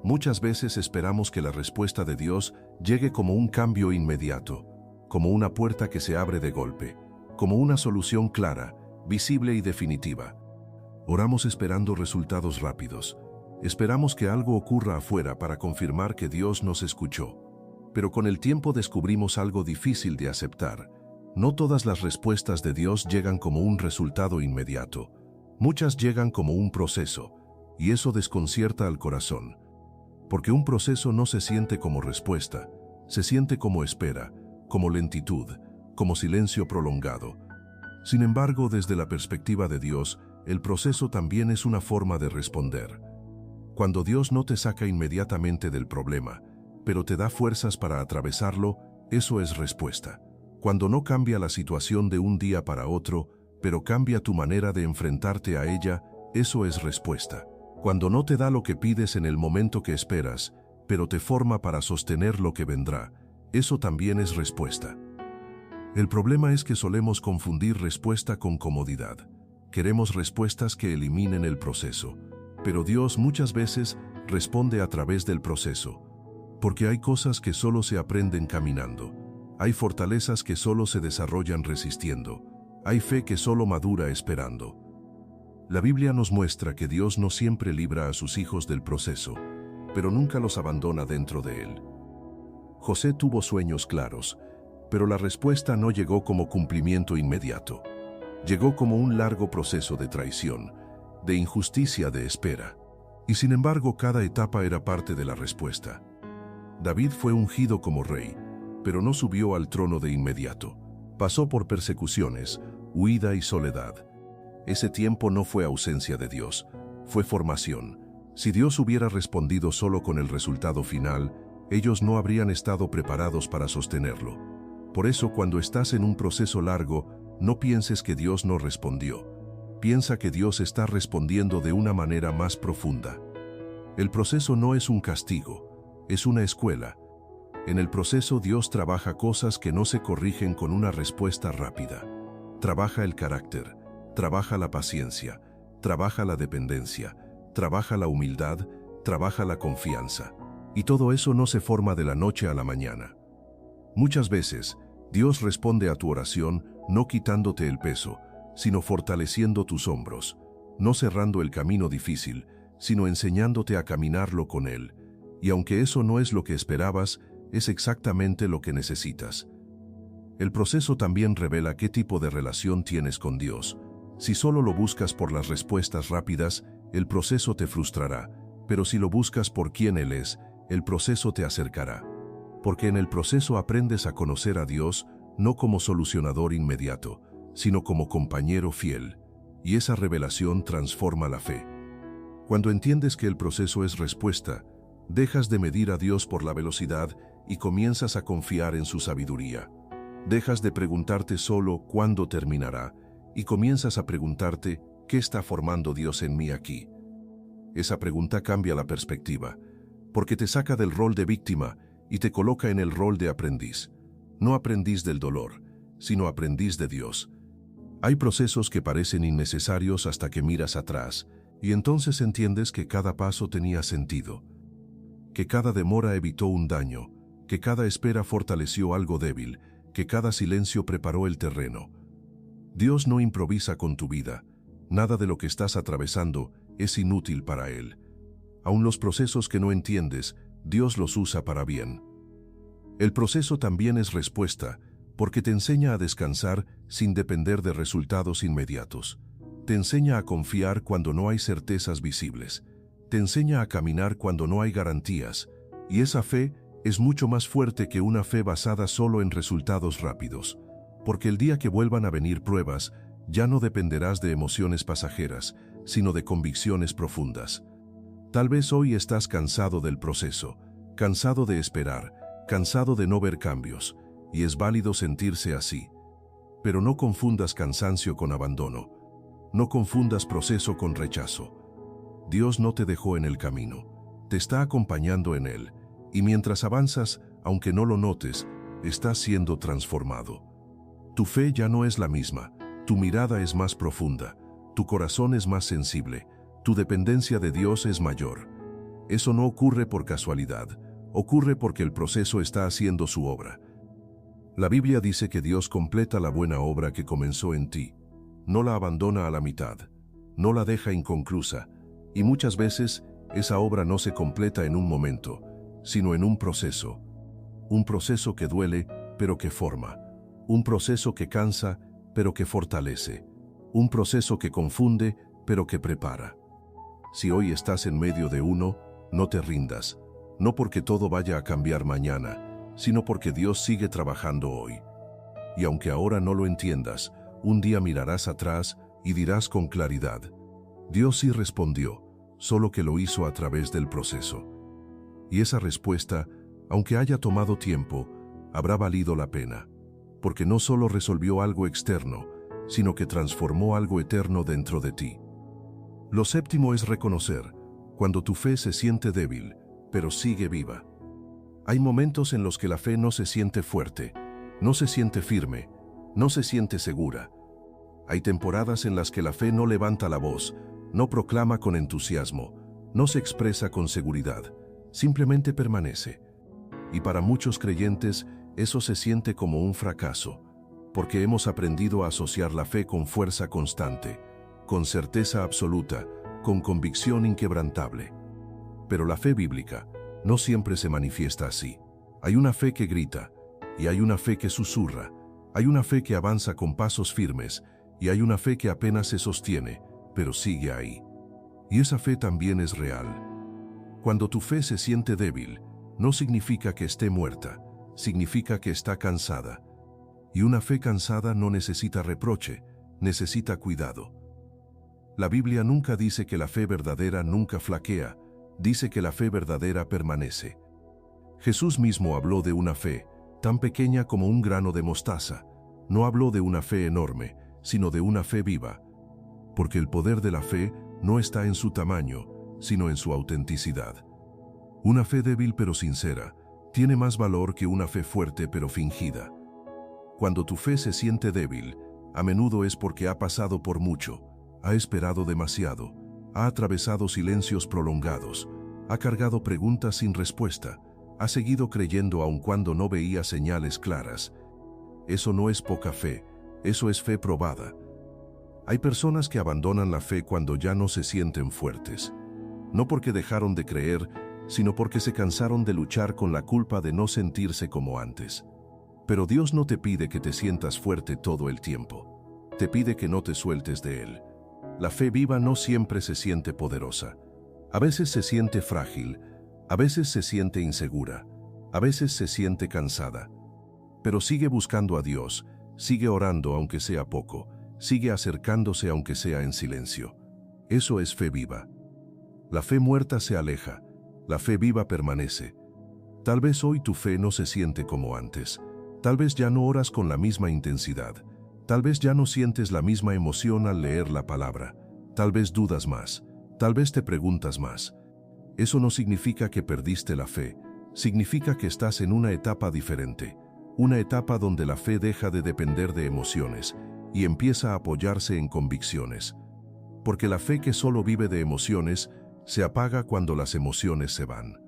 Muchas veces esperamos que la respuesta de Dios llegue como un cambio inmediato, como una puerta que se abre de golpe, como una solución clara, visible y definitiva. Oramos esperando resultados rápidos. Esperamos que algo ocurra afuera para confirmar que Dios nos escuchó. Pero con el tiempo descubrimos algo difícil de aceptar. No todas las respuestas de Dios llegan como un resultado inmediato. Muchas llegan como un proceso, y eso desconcierta al corazón. Porque un proceso no se siente como respuesta, se siente como espera, como lentitud, como silencio prolongado. Sin embargo, desde la perspectiva de Dios, el proceso también es una forma de responder. Cuando Dios no te saca inmediatamente del problema, pero te da fuerzas para atravesarlo, eso es respuesta. Cuando no cambia la situación de un día para otro, pero cambia tu manera de enfrentarte a ella, eso es respuesta. Cuando no te da lo que pides en el momento que esperas, pero te forma para sostener lo que vendrá, eso también es respuesta. El problema es que solemos confundir respuesta con comodidad. Queremos respuestas que eliminen el proceso, pero Dios muchas veces responde a través del proceso, porque hay cosas que solo se aprenden caminando, hay fortalezas que solo se desarrollan resistiendo, hay fe que solo madura esperando. La Biblia nos muestra que Dios no siempre libra a sus hijos del proceso, pero nunca los abandona dentro de él. José tuvo sueños claros, pero la respuesta no llegó como cumplimiento inmediato. Llegó como un largo proceso de traición, de injusticia, de espera. Y sin embargo, cada etapa era parte de la respuesta. David fue ungido como rey, pero no subió al trono de inmediato. Pasó por persecuciones, huida y soledad. Ese tiempo no fue ausencia de Dios, fue formación. Si Dios hubiera respondido solo con el resultado final, ellos no habrían estado preparados para sostenerlo. Por eso, cuando estás en un proceso largo, no pienses que Dios no respondió. Piensa que Dios está respondiendo de una manera más profunda. El proceso no es un castigo, es una escuela. En el proceso Dios trabaja cosas que no se corrigen con una respuesta rápida. Trabaja el carácter, trabaja la paciencia, trabaja la dependencia, trabaja la humildad, trabaja la confianza. Y todo eso no se forma de la noche a la mañana. Muchas veces, Dios responde a tu oración no quitándote el peso, sino fortaleciendo tus hombros, no cerrando el camino difícil, sino enseñándote a caminarlo con Él. Y aunque eso no es lo que esperabas, es exactamente lo que necesitas. El proceso también revela qué tipo de relación tienes con Dios. Si solo lo buscas por las respuestas rápidas, el proceso te frustrará, pero si lo buscas por quién Él es, el proceso te acercará. porque en el proceso aprendes a conocer a Dios no como solucionador inmediato, sino como compañero fiel, y esa revelación transforma la fe. Cuando entiendes que el proceso es respuesta, dejas de medir a Dios por la velocidad y comienzas a confiar en su sabiduría. Dejas de preguntarte solo cuándo terminará y comienzas a preguntarte qué está formando Dios en mí aquí. Esa pregunta cambia la perspectiva, porque te saca del rol de víctima y te coloca en el rol de aprendiz. No aprendiz del dolor, sino aprendiz de Dios. Hay procesos que parecen innecesarios hasta que miras atrás, y entonces entiendes que cada paso tenía sentido, que cada demora evitó un daño, que cada espera fortaleció algo débil, que cada silencio preparó el terreno. Dios no improvisa con tu vida. Nada de lo que estás atravesando es inútil para Él. Aun los procesos que no entiendes, Dios los usa para bien. El proceso también es respuesta, porque te enseña a descansar sin depender de resultados inmediatos. Te enseña a confiar cuando no hay certezas visibles. Te enseña a caminar cuando no hay garantías. Y esa fe es mucho más fuerte que una fe basada solo en resultados rápidos. Porque el día que vuelvan a venir pruebas, ya no dependerás de emociones pasajeras, sino de convicciones profundas. Tal vez hoy estás cansado del proceso, cansado de esperar, cansado de no ver cambios, y es válido sentirse así. Pero no confundas cansancio con abandono. No confundas proceso con rechazo. Dios no te dejó en el camino, te está acompañando en él, y mientras avanzas, aunque no lo notes, estás siendo transformado. Tu fe ya no es la misma, tu mirada es más profunda, tu corazón es más sensible, tu dependencia de Dios es mayor. Eso no ocurre por casualidad, ocurre porque el proceso está haciendo su obra. La Biblia dice que Dios completa la buena obra que comenzó en ti. No la abandona a la mitad, no la deja inconclusa, y muchas veces esa obra no se completa en un momento, sino en un proceso que duele, pero que forma, un proceso que cansa, pero que fortalece, un proceso que confunde, pero que prepara. Si hoy estás en medio de uno, no te rindas, no porque todo vaya a cambiar mañana, sino porque Dios sigue trabajando hoy. Y aunque ahora no lo entiendas, un día mirarás atrás y dirás con claridad: Dios sí respondió, solo que lo hizo a través del proceso. Y esa respuesta, aunque haya tomado tiempo, habrá valido la pena, porque no solo resolvió algo externo, sino que transformó algo eterno dentro de ti. Lo séptimo es reconocer cuando tu fe se siente débil, pero sigue viva. Hay momentos en los que la fe no se siente fuerte, no se siente firme, no se siente segura. Hay temporadas en las que la fe no levanta la voz, no proclama con entusiasmo, no se expresa con seguridad, simplemente permanece. Y para muchos creyentes, eso se siente como un fracaso, porque hemos aprendido a asociar la fe con fuerza constante, con certeza absoluta, con convicción inquebrantable. Pero la fe bíblica no siempre se manifiesta así. Hay una fe que grita, y hay una fe que susurra, hay una fe que avanza con pasos firmes, y hay una fe que apenas se sostiene, pero sigue ahí. Y esa fe también es real. Cuando tu fe se siente débil, no significa que esté muerta, significa que está cansada. Y una fe cansada no necesita reproche, necesita cuidado. La Biblia nunca dice que la fe verdadera nunca flaquea, dice que la fe verdadera permanece. Jesús mismo habló de una fe tan pequeña como un grano de mostaza. No habló de una fe enorme, sino de una fe viva, porque el poder de la fe no está en su tamaño, sino en su autenticidad. Una fe débil pero sincera tiene más valor que una fe fuerte pero fingida. Cuando tu fe se siente débil, a menudo es porque ha pasado por mucho, ha esperado demasiado, ha atravesado silencios prolongados, ha cargado preguntas sin respuesta, ha seguido creyendo aun cuando no veía señales claras. Eso no es poca fe, eso es fe probada. Hay personas que abandonan la fe cuando ya no se sienten fuertes, no porque dejaron de creer, sino porque se cansaron de luchar con la culpa de no sentirse como antes. Pero Dios no te pide que te sientas fuerte todo el tiempo, te pide que no te sueltes de Él. La fe viva no siempre se siente poderosa. A veces se siente frágil, a veces se siente insegura, A veces se siente cansada, pero sigue buscando a Dios, sigue orando aunque sea poco, sigue acercándose aunque sea en silencio. Eso es fe viva. La fe muerta se aleja, la fe viva permanece. Tal vez hoy tu fe no se siente como antes, tal vez ya no oras con la misma intensidad, tal vez ya no sientes la misma emoción al leer la palabra, tal vez dudas más, tal vez te preguntas más. Eso no significa que perdiste la fe, significa que estás en una etapa diferente, una etapa donde la fe deja de depender de emociones y empieza a apoyarse en convicciones. Porque la fe que solo vive de emociones se apaga cuando las emociones se van.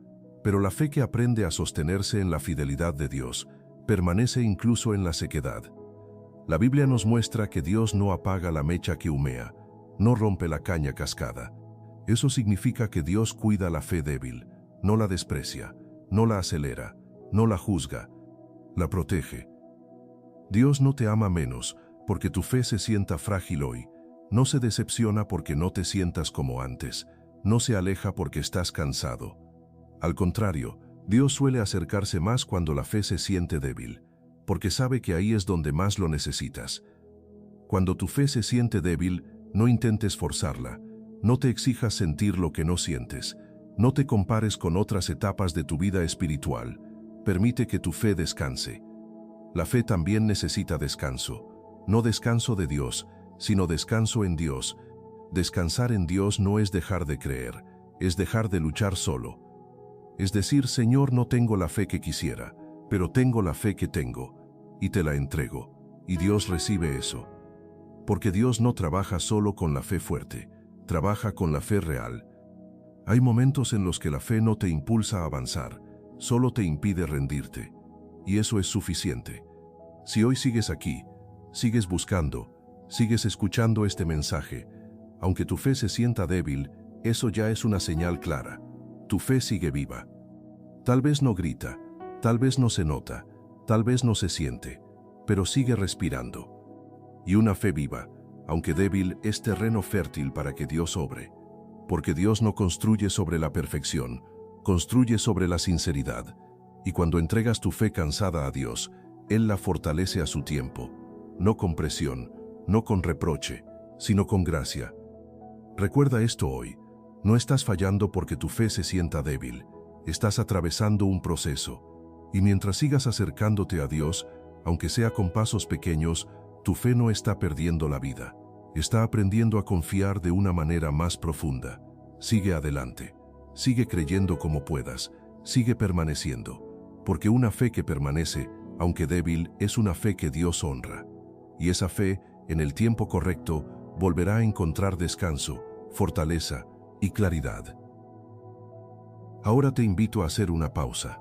Pero la fe que aprende a sostenerse en la fidelidad de Dios permanece incluso en la sequedad. La Biblia nos muestra que Dios no apaga la mecha que humea, no rompe la caña cascada. Eso significa que Dios cuida la fe débil, no la desprecia, no la acelera, no la juzga, la protege. Dios no te ama menos porque tu fe se sienta frágil hoy, no se decepciona porque no te sientas como antes, no se aleja porque estás cansado. Al contrario, Dios suele acercarse más cuando la fe se siente débil, porque sabe que ahí es donde más lo necesitas. Cuando tu fe se siente débil, no intentes forzarla, no te exijas sentir lo que no sientes, no te compares con otras etapas de tu vida espiritual, permite que tu fe descanse. La fe también necesita descanso, no descanso de Dios, sino descanso en Dios. Descansar en Dios no es dejar de creer, es dejar de luchar solo. Es decir, Señor, no tengo la fe que quisiera, pero tengo la fe que tengo, y te la entrego, y Dios recibe eso. Porque Dios no trabaja solo con la fe fuerte, trabaja con la fe real. Hay momentos en los que la fe no te impulsa a avanzar, solo te impide rendirte, y eso es suficiente. Si hoy sigues aquí, sigues buscando, sigues escuchando este mensaje, aunque tu fe se sienta débil, eso ya es una señal clara. Tu fe sigue viva. Tal vez no grita, tal vez no se nota, tal vez no se siente, pero sigue respirando. Y una fe viva, aunque débil, es terreno fértil para que Dios obre. Porque Dios no construye sobre la perfección, construye sobre la sinceridad. Y cuando entregas tu fe cansada a Dios, Él la fortalece a su tiempo, no con presión, no con reproche, sino con gracia. Recuerda esto hoy, no estás fallando porque tu fe se sienta débil, estás atravesando un proceso, y mientras sigas acercándote a Dios, aunque sea con pasos pequeños, tu fe no está perdiendo la vida, está aprendiendo a confiar de una manera más profunda. Sigue adelante, sigue creyendo como puedas, sigue permaneciendo, porque una fe que permanece, aunque débil, es una fe que Dios honra. Y esa fe, en el tiempo correcto, volverá a encontrar descanso, fortaleza y claridad. Ahora te invito a hacer una pausa,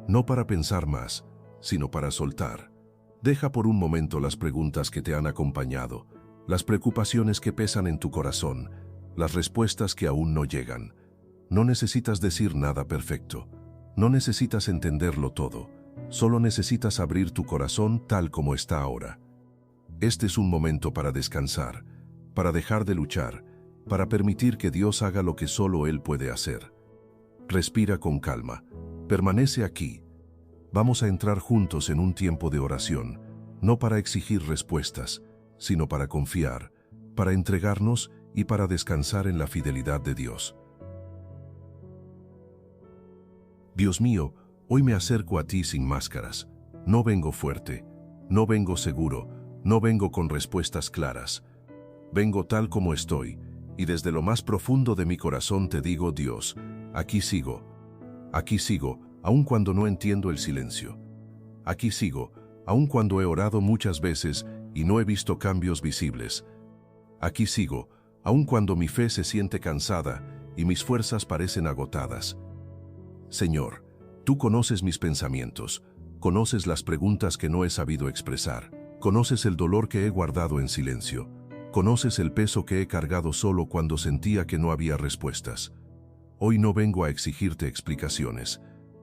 no para pensar más, sino para soltar. Deja por un momento las preguntas que te han acompañado, las preocupaciones que pesan en tu corazón, las respuestas que aún no llegan. No necesitas decir nada perfecto, no necesitas entenderlo todo, solo necesitas abrir tu corazón tal como está ahora. Este es un momento para descansar, para dejar de luchar, para permitir que Dios haga lo que solo Él puede hacer. Respira con calma, permanece aquí. Vamos a entrar juntos en un tiempo de oración, no para exigir respuestas, sino para confiar, para entregarnos y para descansar en la fidelidad de Dios. Dios mío, hoy me acerco a ti sin máscaras. No vengo fuerte, no vengo seguro, no vengo con respuestas claras. Vengo tal como estoy, y desde lo más profundo de mi corazón te digo, Dios, aquí sigo, aun cuando no entiendo el silencio. Aquí sigo, aun cuando he orado muchas veces y no he visto cambios visibles. Aquí sigo, aun cuando mi fe se siente cansada y mis fuerzas parecen agotadas. Señor, tú conoces mis pensamientos, conoces las preguntas que no he sabido expresar, conoces el dolor que he guardado en silencio, conoces el peso que he cargado solo cuando sentía que no había respuestas. Hoy no vengo a exigirte explicaciones,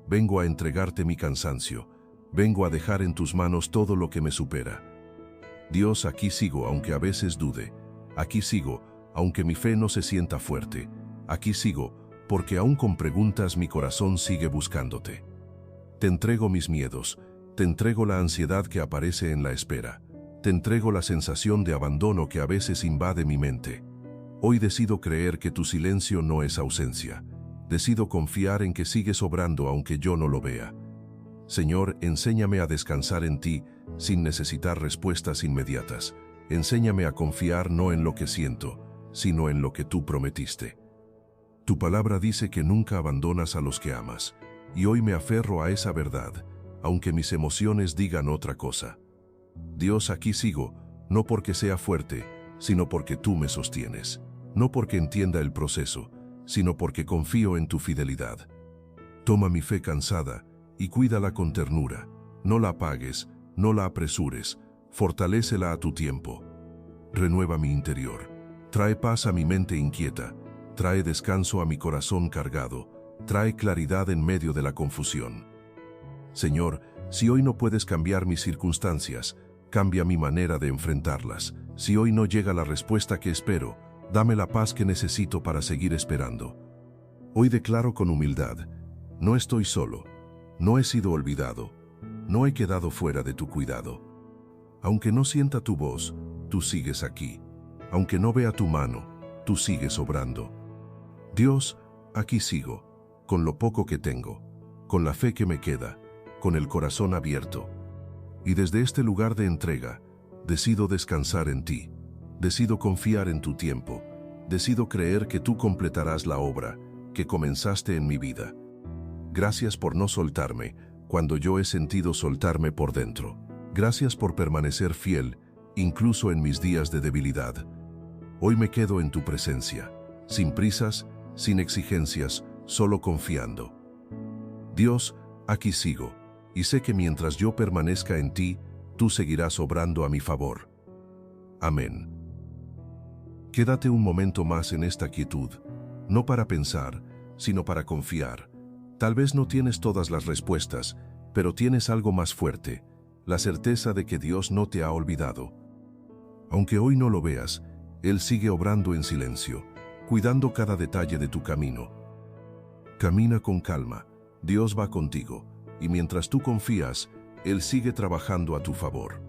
vengo a entregarte mi cansancio, vengo a dejar en tus manos todo lo que me supera. Dios, aquí sigo aunque a veces dude, aquí sigo aunque mi fe no se sienta fuerte, aquí sigo porque aún con preguntas mi corazón sigue buscándote. Te entrego mis miedos, te entrego la ansiedad que aparece en la espera, te entrego la sensación de abandono que a veces invade mi mente. Hoy decido creer que tu silencio no es ausencia. Decido confiar en que sigues obrando aunque yo no lo vea. Señor, enséñame a descansar en ti sin necesitar respuestas inmediatas. Enséñame a confiar no en lo que siento, sino en lo que tú prometiste. Tu palabra dice que nunca abandonas a los que amas, y hoy me aferro a esa verdad, aunque mis emociones digan otra cosa. Dios, aquí sigo, no porque sea fuerte, sino porque tú me sostienes, no porque entienda el proceso, sino porque confío en tu fidelidad. Toma mi fe cansada y cuídala con ternura. No la apagues, no la apresures, fortalécela a tu tiempo. Renueva mi interior, trae paz a mi mente inquieta, trae descanso a mi corazón cargado, trae claridad en medio de la confusión. Señor, si hoy no puedes cambiar mis circunstancias, cambia mi manera de enfrentarlas. Si hoy no llega la respuesta que espero, dame la paz que necesito para seguir esperando. Hoy declaro con humildad, no estoy solo, no he sido olvidado, no he quedado fuera de tu cuidado. Aunque no sienta tu voz, tú sigues aquí. Aunque no vea tu mano, tú sigues obrando. Dios, aquí sigo, con lo poco que tengo, con la fe que me queda, con el corazón abierto. Y desde este lugar de entrega, decido descansar en ti, decido confiar en tu tiempo, decido creer que tú completarás la obra que comenzaste en mi vida. Gracias por no soltarme cuando yo he sentido soltarme por dentro. Gracias por permanecer fiel, incluso en mis días de debilidad. Hoy me quedo en tu presencia, sin prisas, sin exigencias, solo confiando. Dios, aquí sigo, y sé que mientras yo permanezca en ti, tú seguirás obrando a mi favor. Amén. Quédate un momento más en esta quietud, no para pensar, sino para confiar. Tal vez no tienes todas las respuestas, pero tienes algo más fuerte, la certeza de que Dios no te ha olvidado. Aunque hoy no lo veas, Él sigue obrando en silencio, cuidando cada detalle de tu camino. Camina con calma, Dios va contigo, y mientras tú confías, Él sigue trabajando a tu favor.